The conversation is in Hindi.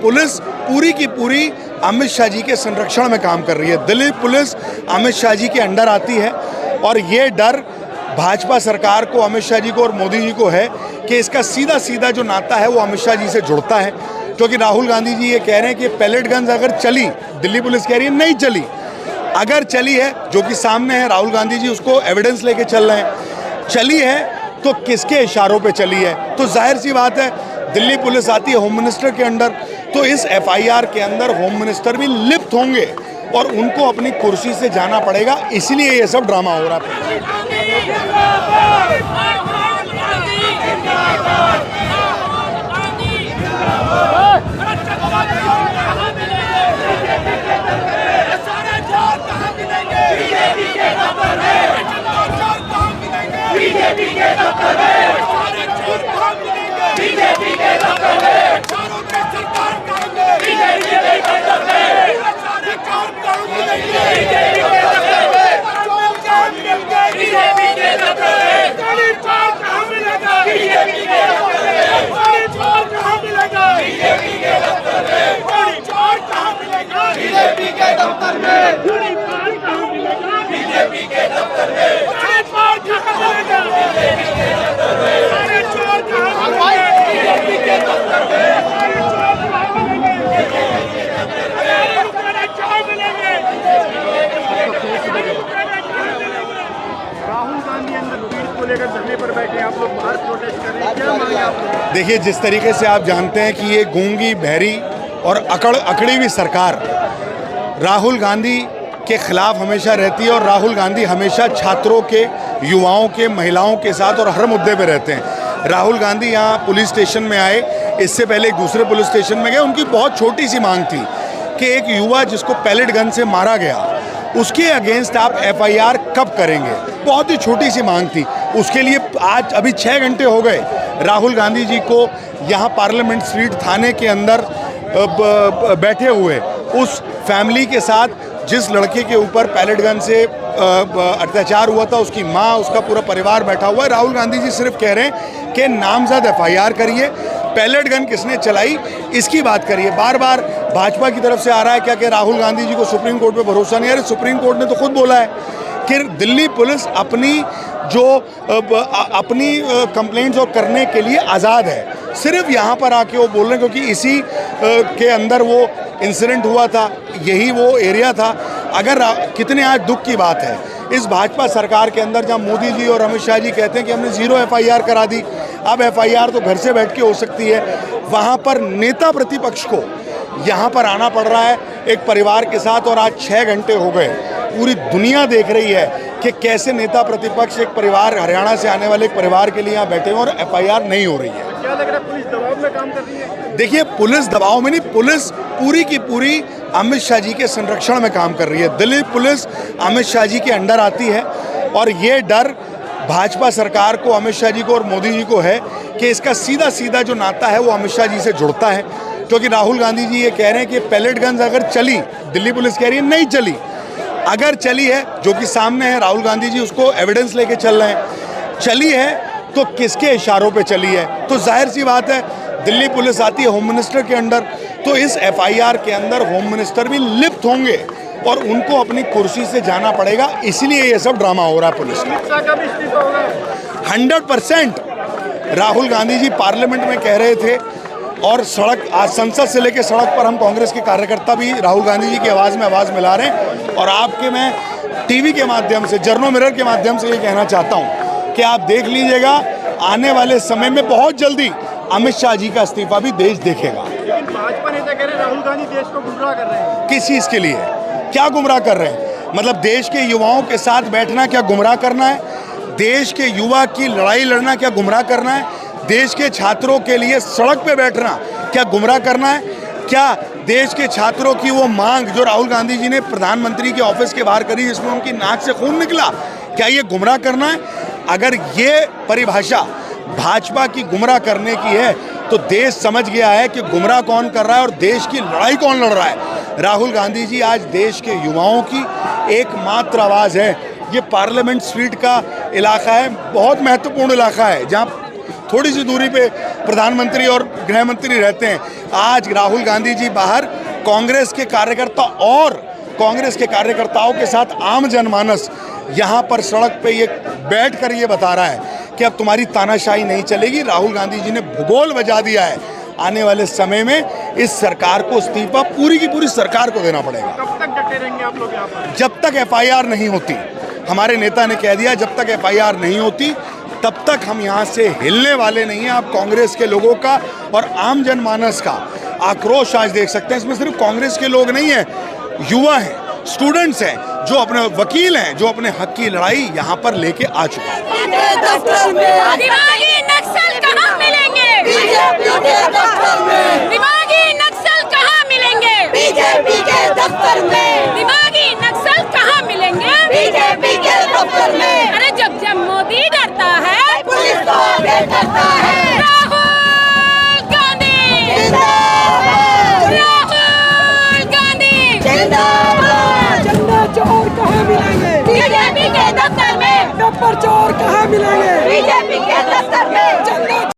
पुलिस पूरी की पूरी अमित शाह जी के संरक्षण में काम कर रही है। दिल्ली पुलिस अमित शाह जी के अंडर आती है और ये डर भाजपा सरकार को, अमित शाह जी को और मोदी जी को है कि इसका सीधा सीधा जो नाता है वो अमित शाह जी से जुड़ता है। क्योंकि राहुल गांधी जी ये कह रहे हैं कि पैलेट गन्स अगर चली, दिल्ली पुलिस कह रही है नहीं चली, अगर चली है जो कि सामने है, राहुल गांधी जी उसको एविडेंस लेके चल रहे हैं, चली है तो किसके इशारों पे चली है? तो जाहिर सी बात है दिल्ली पुलिस आती है होम मिनिस्टर के अंडर, तो इस एफआईआर के अंदर होम मिनिस्टर भी लिप्त होंगे और उनको अपनी कुर्सी से जाना पड़ेगा, इसलिए ये सब ड्रामा हो रहा है। राहुल गांधी अंदर पीड़ित को लेकर धरने पर बैठे, आप लोग बाहर प्रोटेस्ट कर रहे हैं, क्या मांगे आप? देखिए, जिस तरीके से आप जानते हैं कि ये गूंगी, बहरी और अकड़ी हुई सरकार राहुल गांधी के खिलाफ हमेशा रहती है और राहुल गांधी हमेशा छात्रों के, युवाओं के, महिलाओं के साथ और हर मुद्दे पे रहते हैं। राहुल गांधी यहाँ पुलिस स्टेशन में आए, इससे पहले एक दूसरे पुलिस स्टेशन में गए। उनकी बहुत छोटी सी मांग थी कि एक युवा जिसको पैलेट गन से मारा गया उसके अगेंस्ट आप एफआईआर कब करेंगे, बहुत ही छोटी सी मांग थी। उसके लिए आज अभी 6 घंटे हो गए राहुल गांधी जी को यहाँ पार्लियामेंट स्ट्रीट थाने के अंदर बैठे हुए, उस फैमिली के साथ जिस लड़के के ऊपर पैलेट गन से अत्याचार हुआ था, उसकी माँ, उसका पूरा परिवार बैठा हुआ है। राहुल गांधी जी सिर्फ कह रहे हैं कि नामजद एफआईआर करिए, पैलेट गन किसने चलाई इसकी बात करिए। बार बार भाजपा की तरफ से आ रहा है क्या कि राहुल गांधी जी को सुप्रीम कोर्ट पे भरोसा नहीं है। अरे सुप्रीम कोर्ट ने तो खुद बोला है कि दिल्ली पुलिस अपनी कंप्लेंट्स और करने के लिए आज़ाद है। सिर्फ यहाँ पर आके वो बोल रहे हैं क्योंकि इसी के अंदर वो इंसिडेंट हुआ था, यही वो एरिया था। अगर कितने आज दुख की बात है इस भाजपा सरकार के अंदर, जहाँ मोदी जी और अमित शाह जी कहते हैं कि हमने 0 एफआईआर करा दी, अब एफआईआर तो घर से बैठ के हो सकती है। वहाँ पर नेता प्रतिपक्ष को यहाँ पर आना पड़ रहा है एक परिवार के साथ, और आज 6 घंटे हो गए। पूरी दुनिया देख रही है कि कैसे नेता प्रतिपक्ष, एक परिवार, हरियाणा से आने वाले एक परिवार के लिए यहाँ बैठे हैं और एफआईआर नहीं हो रही है। क्या लग रहा है पुलिस दबाव में काम कर रही है? देखिए, पुलिस दबाव में नहीं, पुलिस पूरी की पूरी अमित शाह जी के संरक्षण में काम कर रही है। दिल्ली पुलिस अमित शाह जी के अंडर आती है और ये डर भाजपा सरकार को, अमित शाह जी को और मोदी जी को है कि इसका सीधा सीधा जो नाता है वो अमित शाह जी से जुड़ता है। क्योंकि राहुल गांधी जी ये कह रहे हैं कि पैलेट गन्स अगर चली, दिल्ली पुलिस कह रही है नहीं चली, अगर चली है जो कि सामने है, राहुल गांधी जी उसको एविडेंस लेके चल रहे हैं, चली है तो किसके इशारों पे चली है? तो जाहिर सी बात है दिल्ली पुलिस आती है होम मिनिस्टर के अंडर, तो इस एफआईआर के अंदर होम मिनिस्टर भी लिप्त होंगे और उनको अपनी कुर्सी से जाना पड़ेगा, इसलिए ये सब ड्रामा हो रहा है पुलिस का। 100% राहुल गांधी जी पार्लियामेंट में कह रहे थे और सड़क, आज संसद से लेकर सड़क पर हम कांग्रेस के कार्यकर्ता भी राहुल गांधी जी की आवाज़ में आवाज़ मिला रहे हैं। और आपके मैं टीवी के माध्यम से, जर्नो मिरर के माध्यम से ये कहना चाहता हूँ कि आप देख लीजिएगा, आने वाले समय में बहुत जल्दी अमित शाह जी का इस्तीफा भी देश देखेगा। लेकिन भाजपा नेता कह रहे हैं राहुल गांधी देश को गुमराह कर रहे हैं। किस चीज़ के लिए? क्या गुमराह कर रहे हैं? मतलब देश के युवाओं के साथ बैठना क्या गुमराह करना है? देश के युवा की लड़ाई लड़ना क्या गुमराह करना है? देश के छात्रों के लिए सड़क पे बैठना क्या गुमराह करना है? क्या देश के छात्रों की वो मांग जो राहुल गांधी जी ने प्रधानमंत्री के ऑफिस के बाहर करी, जिसमें उनकी नाक से खून निकला, क्या ये गुमराह करना है? अगर ये परिभाषा भाजपा की गुमराह करने की है तो देश समझ गया है कि गुमराह कौन कर रहा है और देश की लड़ाई कौन लड़ रहा है। राहुल गांधी जी आज देश के युवाओं की एकमात्र आवाज़ है। ये पार्लियामेंट स्ट्रीट का इलाका है, बहुत महत्वपूर्ण इलाका है, जहाँ थोड़ी सी दूरी पे प्रधानमंत्री और गृह मंत्री रहते हैं। आज राहुल गांधी जी बाहर कांग्रेस के कार्यकर्ता और कांग्रेस के कार्यकर्ताओं के साथ आम जनमानस यहाँ पर सड़क पे ये बैठ कर ये बता रहा है कि अब तुम्हारी तानाशाही नहीं चलेगी। राहुल गांधी जी ने भूगोल बजा दिया है। आने वाले समय में इस सरकार को इस्तीफा पूरी की पूरी सरकार को देना पड़ेगा। कब तक डटे रहेंगे आप लोग यहाँ पर? जब तक एफआईआर नहीं होती, हमारे नेता ने कह दिया जब तक एफआईआर नहीं होती तब तक हम यहाँ से हिलने वाले नहीं हैं। आप कांग्रेस के लोगों का और आम जनमानस का आक्रोश आज देख सकते हैं। इसमें सिर्फ कांग्रेस के लोग नहीं हैं, युवा हैं, स्टूडेंट्स हैं, जो अपने वकील हैं, जो अपने हक की लड़ाई यहाँ पर लेके आ चुके हैं। दिमागी नक्सल कहाँ मिलेंगे? बीजेपी के दफ्तर में। दिमागी नक्सल कहाँ मिलेंगे? बीजेपी के दफ्तर में। दिमागी नक्सल कहाँ मिलेंगे? बीजेपी के दफ्तर में। अरे जब जब मोदी डरता है पुलिस को आगे करता है। राहुल गांधी जिंदाबाद। राहुल गांधी जिंदाबाद। चंदा चोर कहाँ मिलेंगे? बीजेपी के दफ्तर में। टप्पर चोर कहाँ मिलेंगे? बीजेपी के दफ्तर में। चंदा